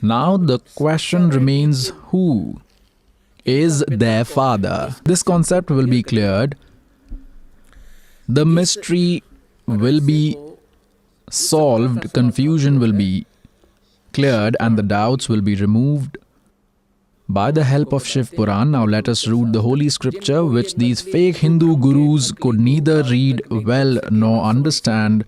Now the question remains, who is their father? This concept will be cleared. The mystery will be solved, confusion will be cleared, and the doubts will be removed by the help of Shiv Puran. Now let us read the holy scripture, which these fake Hindu gurus could neither read well nor understand.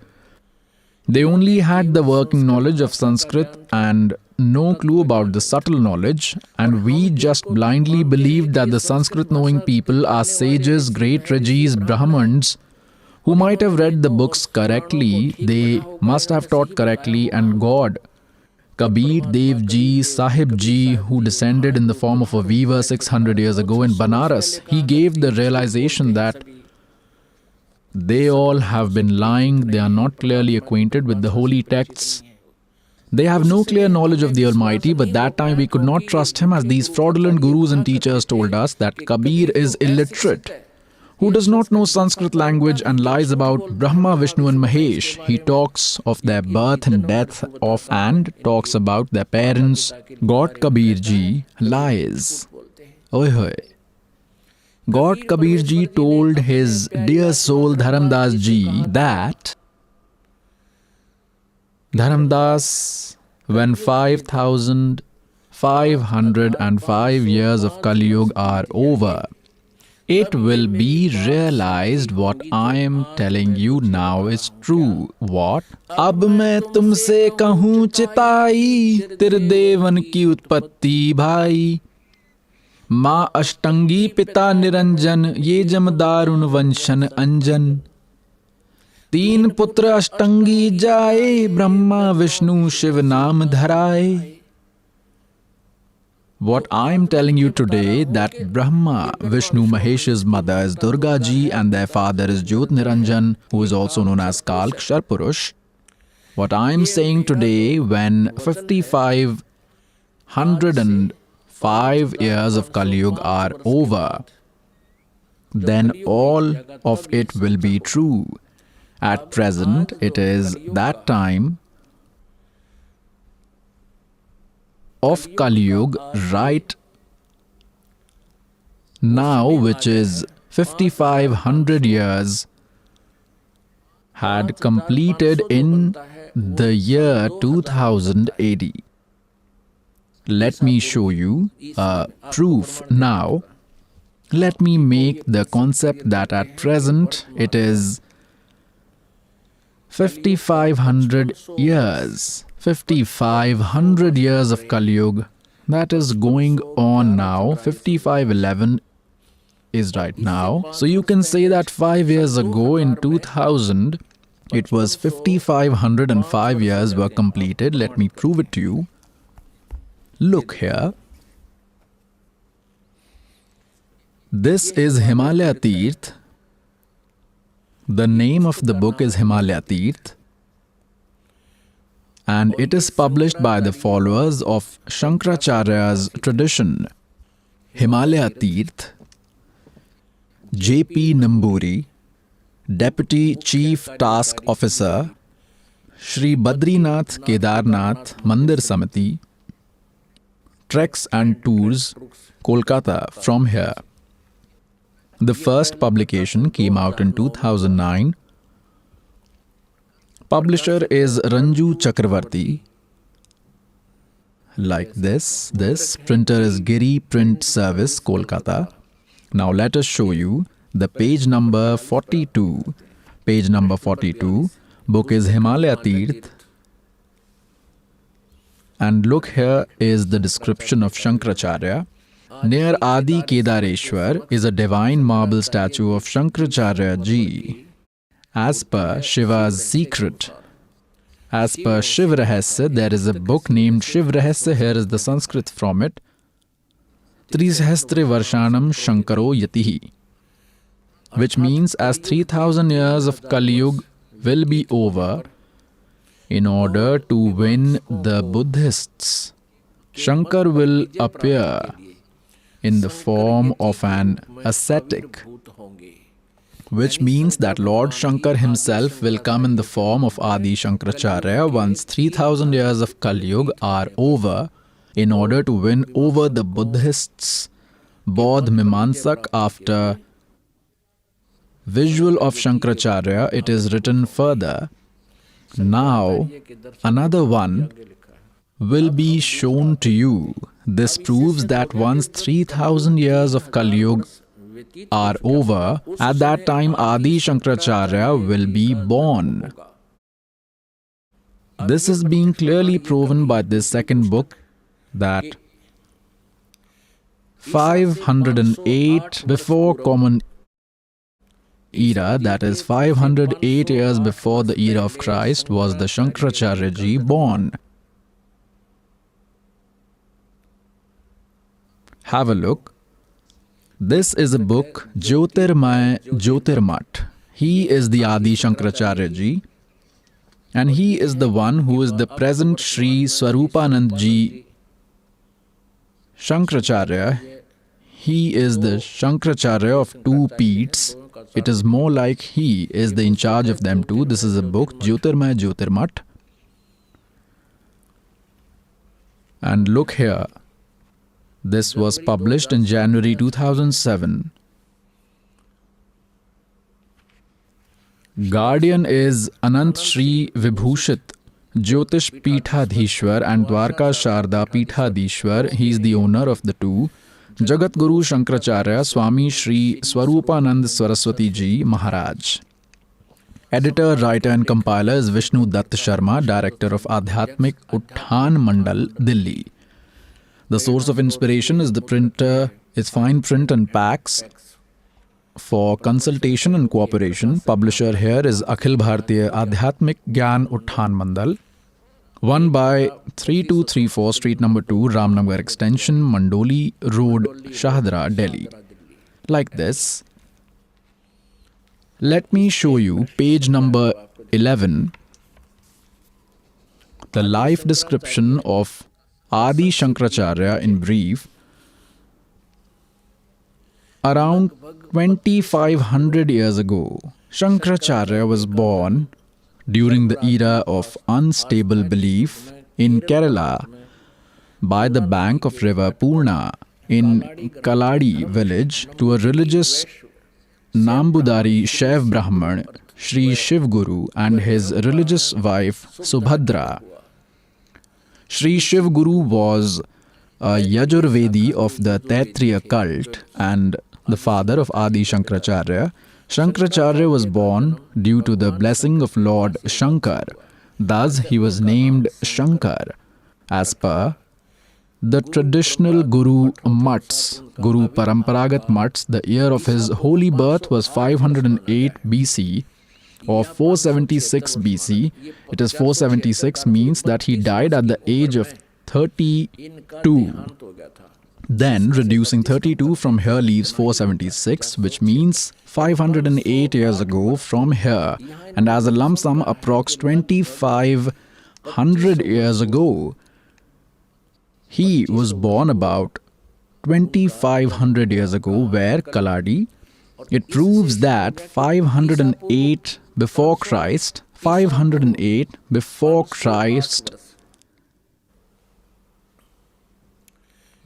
They only had the working knowledge of Sanskrit and no clue about the subtle knowledge, and we just blindly believed that the Sanskrit knowing people are sages, great Rajis, Brahmins, who might have read the books correctly. They must have taught correctly, and God, Kabir Dev Ji, Sahib Ji, who descended in the form of a weaver 600 years ago in Banaras, he gave the realization that they all have been lying, they are not clearly acquainted with the holy texts. They have no clear knowledge of the Almighty, but that time we could not trust him, as these fraudulent gurus and teachers told us that Kabir is illiterate, who does not know Sanskrit language and lies about Brahma, Vishnu and Mahesh. He talks of their birth and death and talks about their parents. God Kabir Ji lies. Oi hoy. God Kabir Ji told his dear soul Dharamdas Ji that Dharamdas, when 5,505 years of Kali Yuga are over, it will be realized what I am telling you now is true. What? Ab main tumse kahun chitai, tirdevan ki utpatti bhai. माँ अष्टंगी पिता निरंजन, ये जमदारुण वंशन अंजन. तीन पुत्र अष्टंगी जाए, ब्रह्मा विष्णु शिव नाम धराए. What I am telling you today, that Brahma, Vishnu Mahesh's mother is Durga Ji and their father is Jyot Niranjan, who is also known as Kalk Sharpurush. What I am saying today, when 5,505 years of Kali Yuga are over, then all of it will be true. At present, it is that time of Kali Yuga right now, which is 5,500 years, had completed in the year 2000 AD. Let me show you a proof now. Let me make the concept that at present it is 5,500 years. 5,500 years of Kali Yuga that is going on now. 5,511 is right now. So you can say that 5 years ago in 2000, it was 5,505 years were completed. Let me prove it to you. Look here. This is Himalaya Tirth. The name of the book is Himalaya Tirth, and it is published by the followers of Shankaracharya's tradition. Himalaya Tirth, J.P. Namburi, Deputy Chief Task Officer, Shri Badrinath Kedarnath Mandir Samiti, Treks and Tours, Kolkata, from here. The first publication came out in 2009. Publisher is Ranju Chakravarti. Like this. This printer is Giri Print Service, Kolkata. Now let us show you the page number 42. Page number 42. Book is Himalaya Tirth. And look, here is the description of Shankaracharya. Near Adi Kedareshwar is a divine marble statue of Shankaracharya Ji. As per Shiva's secret, as per Shiv Rahasya, there is a book named Shiv Rahasya. Here is the Sanskrit from it. Trisahastra Varshanam Shankaro Yatihi, which means as 3,000 years of Kali Yuga will be over, in order to win the Buddhists, Shankar will appear in the form of an ascetic, which means that Lord Shankar himself will come in the form of Adi Shankaracharya once 3,000 years of Kali Yuga are over. in order to win over the Buddhists. Bodh Mimamsak, after visual of Shankaracharya, it is written further. Now, another one will be shown to you. This proves that once 3000 years of Kali Yuga are over, at that time Adi Shankaracharya will be born. This is being clearly proven by this second book, that 508 before Common Era, that is 508 years before the era of Christ, was the Shankaracharya ji born. Have a look. This is a book, Jyotirmay Jyotirmat. He is the Adi Shankaracharya ji, and he is the one who is the present Sri Swarupanand ji Shankaracharya. He is the Shankaracharya of two peeths. It is more like he is the in charge of them too. This is a book, Jyotirmay Jyotirmat. And look here. This was published in January 2007. Guardian is Anant Shri Vibhushit Jyotish Peethadhishwar and Dwarka Sharda Peethadhishwar. He is the owner of the two. Jagat Guru Shankaracharya Swami Shri Swarupanand Saraswati Ji Maharaj. Editor, writer and compiler is Vishnu Dutt Sharma, Director of Adhyatmik Utthan Mandal, Delhi. The source of inspiration is the printer, is fine print and packs. For consultation and cooperation, publisher here is Akhil Bhartiya Adhyatmik Gyan Utthan Mandal, 1 by 3234 Street number 2, Ramnagar Extension, Mandoli Road, Shahdra, Delhi. Like this. Let me show you page number 11, the life description of Adi Shankaracharya in brief. Around 2500 years ago, Shankaracharya was born during the era of unstable belief in Kerala by the bank of river Purna in Kaladi village to a religious Nambudari Shaiv Brahman, Sri Shiv Guru, and his religious wife Subhadra. Sri Shiv Guru was a Yajurvedi of the Taittiriya cult and the father of Adi Shankaracharya. Shankaracharya was born due to the blessing of Lord Shankar. Thus, he was named Shankar. As per the traditional Guru Mats, Guru Paramparagat Mats, the year of his holy birth was 508 BC or 476 BC. It is 476 means that he died at the age of 32. Then, reducing 32 from here leaves 476, which means 508 years ago from here, and as a lump sum, approx 2500 years ago. He was born about 2500 years ago, where Kaladi. It proves that 508 before Christ, 508 before Christ,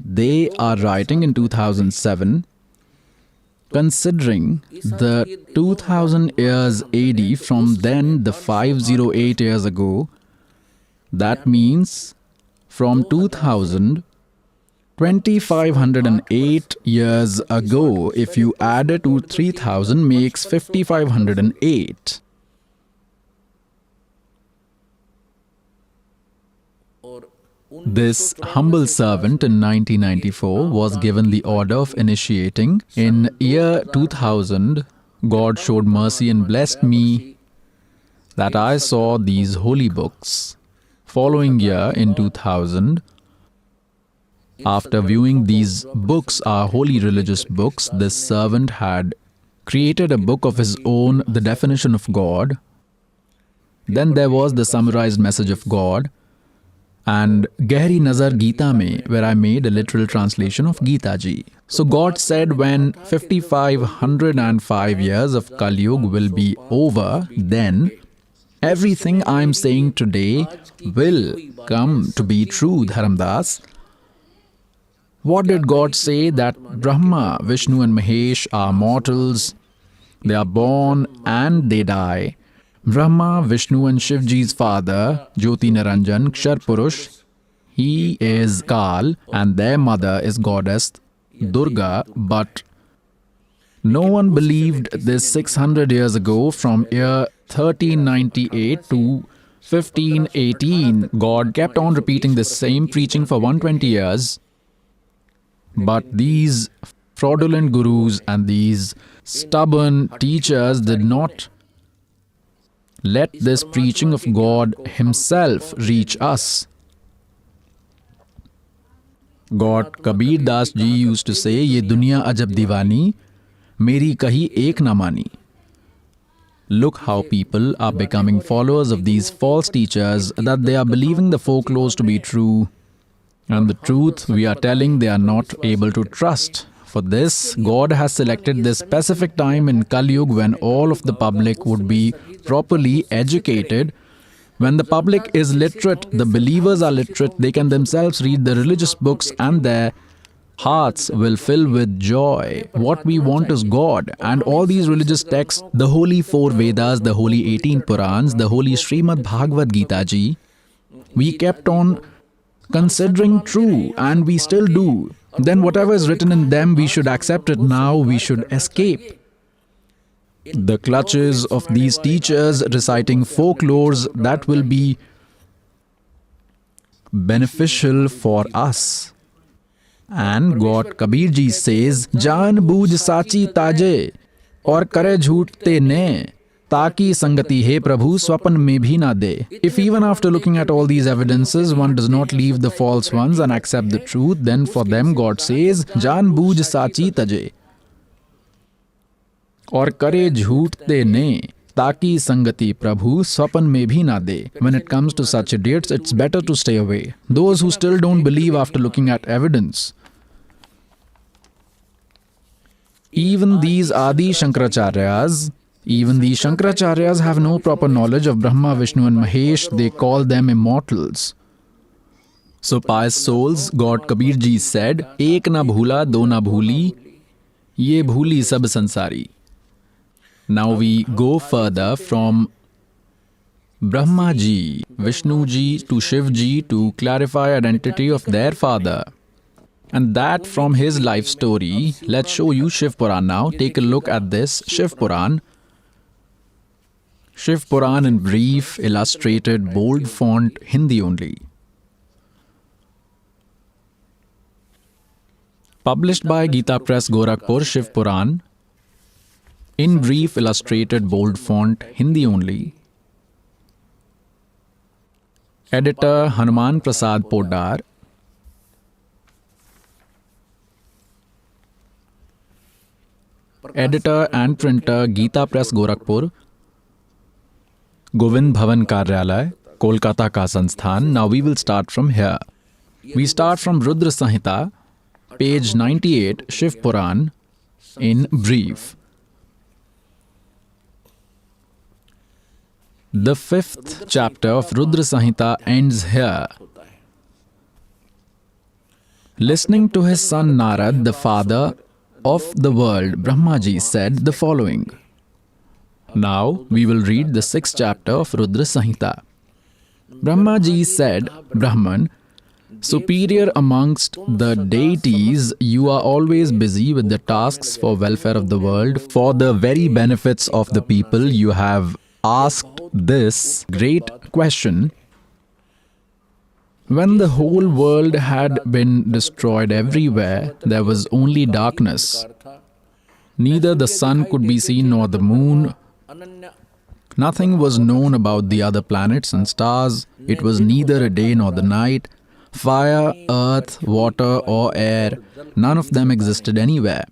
they are writing in 2007, considering the 2000 years AD from then, the 508 years ago, that means from 2000, 2508 years ago, if you add it to 3000, makes 5508. This humble servant in 1994 was given the order of initiating. In year 2000, God showed mercy and blessed me that I saw these holy books. Following year, in 2000, after viewing these books, our holy religious books, this servant had created a book of his own, the definition of God. Then there was the summarized message of God, and Gehri Nazar Gita mein, where I made a literal translation of Gita ji. So God said, when 5505 years of Kali Yuga will be over, then everything I am saying today will come to be true, Dharamdas. What did God say? That Brahma, Vishnu and Mahesh are mortals. They are born and they die. Brahma, Vishnu and Shivji's father, Jyoti Naranjan, Kshar Purush, he is Kal and their mother is goddess Durga, but no one believed this 600 years ago. From year 1398 to 1518, God kept on repeating the same preaching for 120 years. But these fraudulent gurus and these stubborn teachers did not let this preaching of God Himself reach us. God Kabir Das ji used to say, "Ye dunya ajab diwani, meri kahi ek na mani." Look how people are becoming followers of these false teachers, that they are believing the folklores to be true, and the truth we are telling they are not able to trust. For this, God has selected this specific time in Kali Yuga when all of the public would be properly educated. When the public is literate, the believers are literate, they can themselves read the religious books and their hearts will fill with joy. What we want is God, and all these religious texts, the holy 4 Vedas, the holy 18 Purans, the holy Srimad Bhagavad Gita ji, we kept on considering true, and we still do. Then whatever is written in them, we should accept it. Now we should escape the clutches of these teachers reciting folklores that will be beneficial for us. And God Kabir ji says, "Jaan booj sachi taje, aur kare jhoot te ne, ताकि संगति हे प्रभु स्वप्न में भी ना दे." If even after looking at all these evidences one does not leave the false ones and accept the truth, then for them God says, "जान बूझ साची तजे और करे झूठ ते ने, ताकि संगति प्रभु स्वप्न में भी ना दे." When it comes to such idiots, it's better to stay away. Those who still don't believe after looking at evidence. Even these Adi Shankaracharyas have no proper knowledge of Brahma, Vishnu and Mahesh. They call them immortals. So pious souls, God Kabir ji said, "Ek na bhula, do na bhuli, ye bhuli sab sansari." Now we go further from Brahma ji, Vishnu ji to Shiv ji to clarify identity of their father. And that from his life story. Let's show you Shiv Puran now. Take a look at this Shiv Puran. Shiv Puran in brief, illustrated, bold font, Hindi only. Published by Gita Press, Gorakhpur, Shiv Puran. In brief, illustrated, bold font, Hindi only. Editor Hanuman Prasad Poddar. Editor and printer Gita Press, Gorakhpur. Govind Bhavan Karyalay, Kolkata ka Sansthan. Now we will start from here. We start from Rudra Samhita, page 98, Shiv Puran, in brief. The 5th chapter of Rudra Samhita ends here. Listening to his son Narad, the father of the world, Brahmaji said the following. Now we will read the 6th chapter of Rudra Samhita. Brahmaji said, "Brahman, superior amongst the deities, you are always busy with the tasks for welfare of the world. For the very benefits of the people, you have asked this great question. When the whole world had been destroyed everywhere, there was only darkness. Neither the sun could be seen nor the moon. Nothing was known about the other planets and stars. It was neither a day nor the night. Fire, earth, water or air, none of them existed anywhere.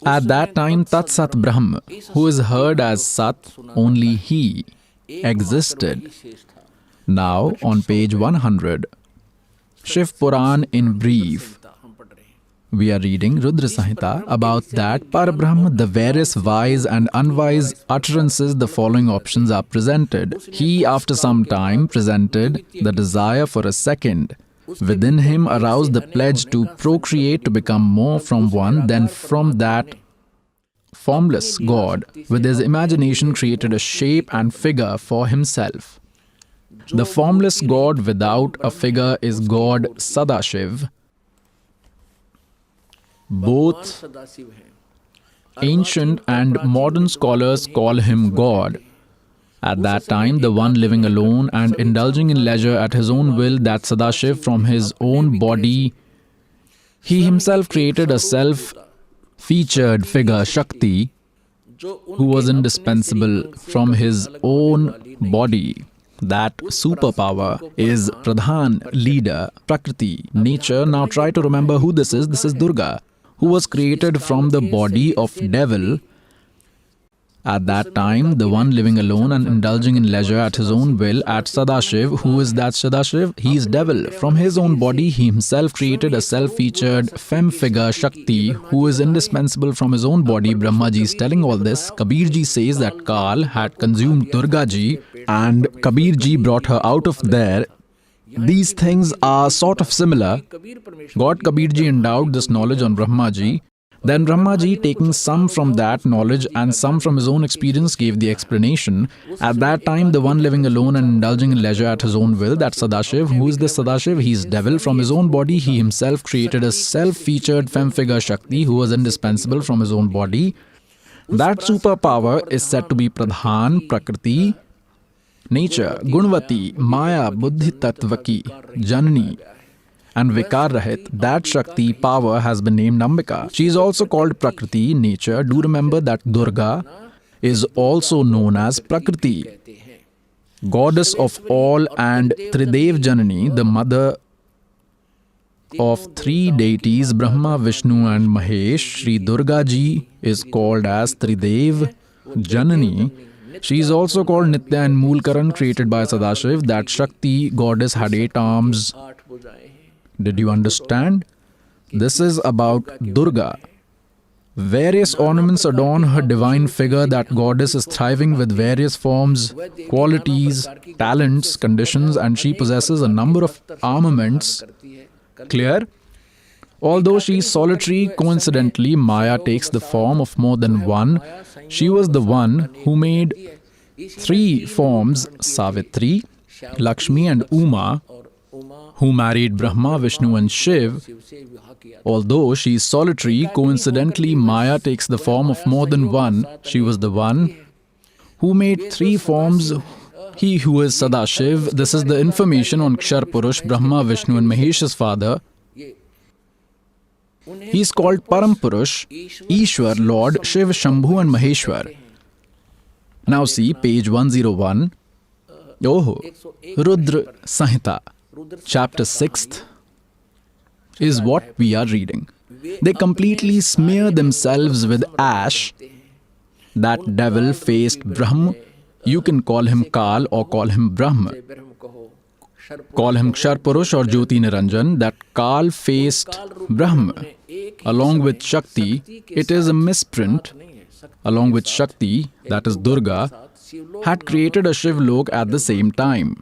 At that time, Tat Sat Brahm, who is heard as Sat, only he existed." Now, on page 100, Shiv Puran in brief, we are reading Rudra Samhita. About that Parabrahm, the various wise and unwise utterances, the following options are presented. He, after some time, presented the desire for a second. within him aroused the pledge to procreate, to become more from one than from that formless God. With his imagination created a shape and figure for himself. The formless God without a figure is God Sadashiv. Both ancient and modern scholars call him God. At that time, the one living alone and indulging in leisure at his own will, that Sadashiv from his own body, he himself created a self-featured figure, Shakti, who was indispensable from his own body. That superpower is Pradhan, leader, Prakriti, nature. Now try to remember who this is. This is Durga, who was created from the body of devil. At that time, the one living alone and indulging in leisure at his own will, at Sadashiv. Who is that Sadashiv? He is devil. From his own body, he himself created a self-featured femme figure, Shakti, who is indispensable from his own body. Brahma ji is telling all this. Kabir ji says that Kal had consumed Durga ji and Kabir ji brought her out of there. These things are sort of similar. God Kabir ji endowed this knowledge on Brahma ji. Then Brahma ji, taking some from that knowledge and some from his own experience, gave the explanation. At that time, the one living alone and indulging in leisure at his own will, that Sadashiv. Who is this Sadashiv? He is devil. From his own body, he himself created a self-featured femme figure, Shakti, who was indispensable from his own body. That superpower is said to be Pradhan, Prakriti, nature, Gunvati, Maya, Buddhi Tattvaki, Janani, and Vikar Rahit. That Shakti power has been named Ambika. She is also called Prakriti, nature. Do remember that Durga is also known as Prakriti, goddess of all, and Tridev Janani, the mother of three deities, Brahma, Vishnu and Mahesh. Shri Durga ji is called as Tridev Janani. She is also called Nitya and Moolkaran, created by Sadashiv. That Shakti goddess had 8 arms. Did you understand? This is about Durga. Various ornaments adorn her divine figure. That goddess is thriving with various forms, qualities, talents, conditions, and she possesses a number of armaments. Clear? Although she is solitary, coincidentally, Maya takes the form of more than one. She was the one who made 3 forms, Savitri, Lakshmi and Uma, who married Brahma, Vishnu and Shiv. Although she is solitary, coincidentally, Maya takes the form of more than one. She was the one who made 3 forms. He who is Sadashiv. This is the information on Kshar Purush, Brahma, Vishnu and Mahesh's father. He is called Param Purush, Ishwar, Lord, Shiv, Shambhu and Maheshwar. Now see page 101. Rudra Samhita, chapter 6th is what we are reading. They completely smear themselves with ash. That devil-faced Brahm, you can call him Kal or call him Brahm. Call him Kshar Purush or Jyoti Niranjan. That Kal-faced Brahm, along with Shakti, it is a misprint. Along with Shakti, that is Durga, had created a Shiv-lok at the same time.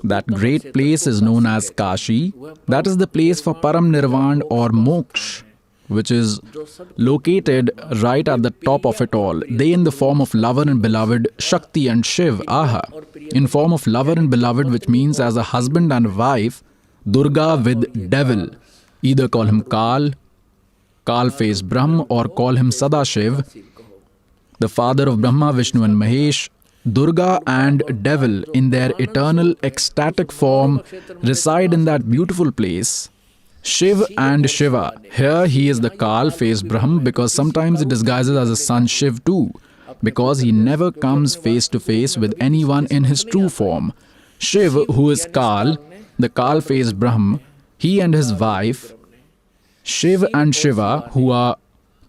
That great place is known as Kashi. That is the place for Param Nirvan or Moksha, which is located right at the top of it all. They in the form of lover and beloved, Shakti and Shiv, Aha. In form of lover and beloved, which means as a husband and wife, Durga with devil. Either call him Kal, Kal-faced Brahm, or call him Sadashiv, the father of Brahma, Vishnu and Mahesh. Durga and devil in their eternal ecstatic form reside in that beautiful place. Shiv and Shiva. Here he is the Kal-faced Brahm because sometimes it disguises as a son Shiv too, because he never comes face to face with anyone in his true form. Shiv, who is Kal, the Kal-faced Brahm, he and his wife, Shiv and Shiva, who are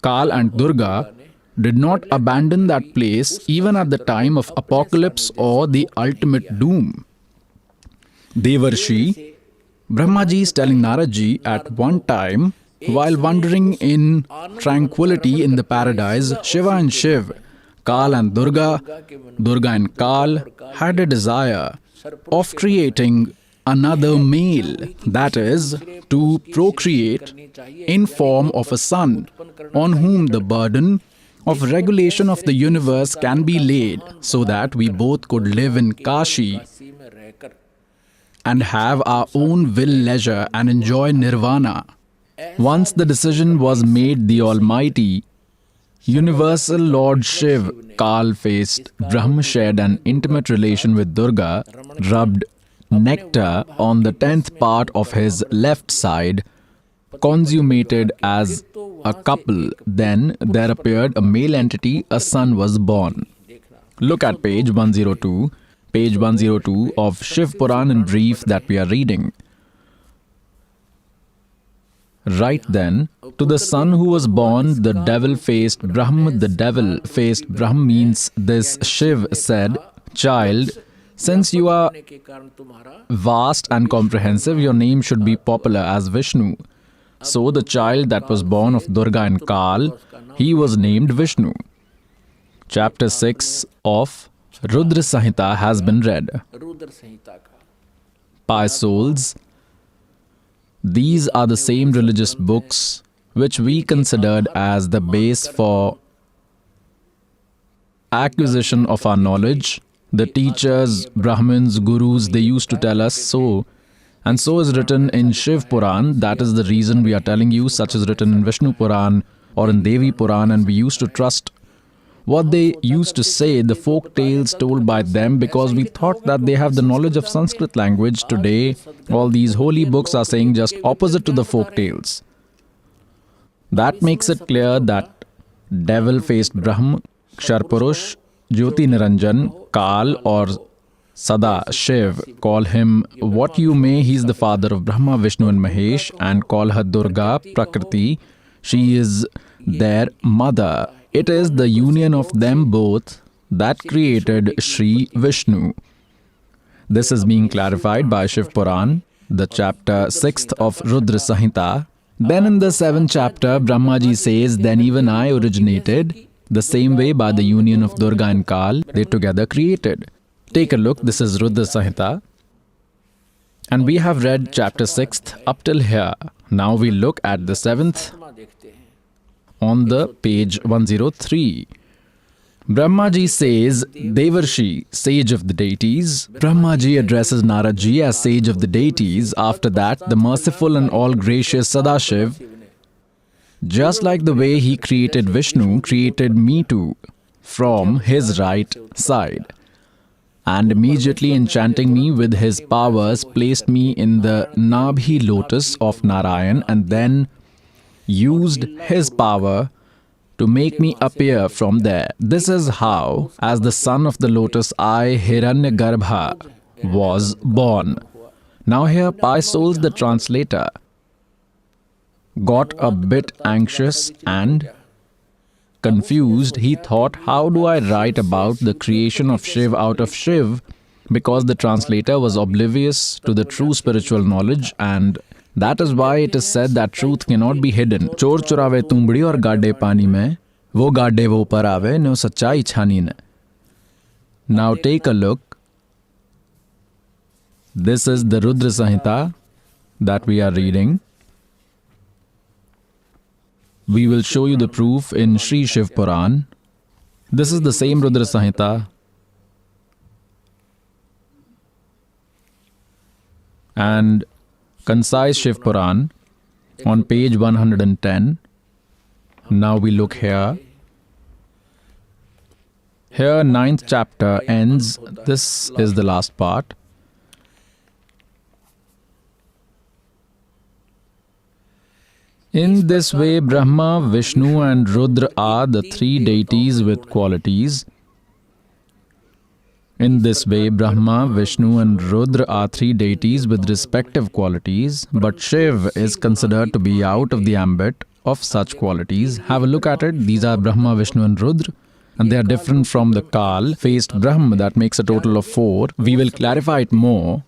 Kal and Durga, did not abandon that place even at the time of apocalypse or the ultimate doom. Devarshi, Brahmaji is telling Naradji at one time, while wandering in tranquility in the paradise, Shiva and Shiv, Kal and Durga, Durga and Kal, had a desire of creating another male, that is, to procreate in form of a son, on whom the burden of regulation of the universe can be laid, so that we both could live in Kashi and have our own will leisure and enjoy nirvana. Once the decision was made, the Almighty, Universal Lord Shiv, Kal-faced Brahm, shared an intimate relation with Durga, rubbed nectar on the 10th part of his left side, consummated as a couple. Then there appeared a male entity, a son was born. Look at page 102 of Shiv Puran in brief that we are reading. Right then, to the son who was born, the devil-faced Brahm. The devil-faced Brahm means this. Shiv said, "Child, since you are vast and comprehensive, your name should be popular as Vishnu." So the child that was born of Durga and Kal, he was named Vishnu. Chapter 6 of Rudra Samhita has been read. Pious souls, these are the same religious books which we considered as the base for acquisition of our knowledge. The teachers, Brahmins, Gurus, they used to tell us so. And so is written in Shiv Puran. That is the reason we are telling you. Such is written in Vishnu Puran or in Devi Puran, and we used to trust what they used to say, the folk tales told by them, because we thought that they have the knowledge of Sanskrit language. Today, all these holy books are saying just opposite to the folk tales. That makes it clear that devil-faced Brahm, Ksharpurush, Jyoti Niranjan, Kal or Sada, Shiv, call him what you may, he is the father of Brahma, Vishnu and Mahesh, and call her Durga, Prakriti. She is their mother. It is the union of them both that created Sri Vishnu. This is being clarified by Shiv Puran, the chapter 6th of Rudra Samhita. Then in the 7th chapter, Brahmaji says, "Then even I originated, the same way by the union of Durga and Kal, they together created." Take a look, this is Rudra Samhita. And we have read chapter 6th up till here. Now we look at the 7th on the page 103. Brahmaji says, Devarshi, sage of the deities. Brahmaji addresses Naradji as sage of the deities. After that, the merciful and all-gracious Sadashiv, just like the way he created Vishnu, created me too, from his right side. And immediately enchanting me with his powers, placed me in the Nabhi lotus of Narayan, and then used his power to make me appear from there. This is how, as the son of the lotus, I, Hiranyagarbha, was born. Now here, pious souls, the translator got a bit anxious and confused. He thought, how do I write about the creation of Shiv out of Shiv? Because the translator was oblivious to the true spiritual knowledge, and that is why it is said that truth cannot be hidden. Chor churave tumbdi aur gaade pani mein, wo gaade wo par aave, no sachai chhani ne. Now take a look. This is the Rudra Samhita that we are reading. We will show you the proof in Sri Shiv Puran. This is the same Rudra Samhita. And concise Shiv Puran on page 110. Now we look here. Here 9th chapter ends. This is the last part. In this way, Brahma, Vishnu and Rudra are the three deities with qualities. In this way, Brahma, Vishnu and Rudra are three deities with respective qualities, but Shiv is considered to be out of the ambit of such qualities. Have a look at it. These are Brahma, Vishnu and Rudra, and they are different from the Kal-faced Brahma that makes a total of 4. We will clarify it more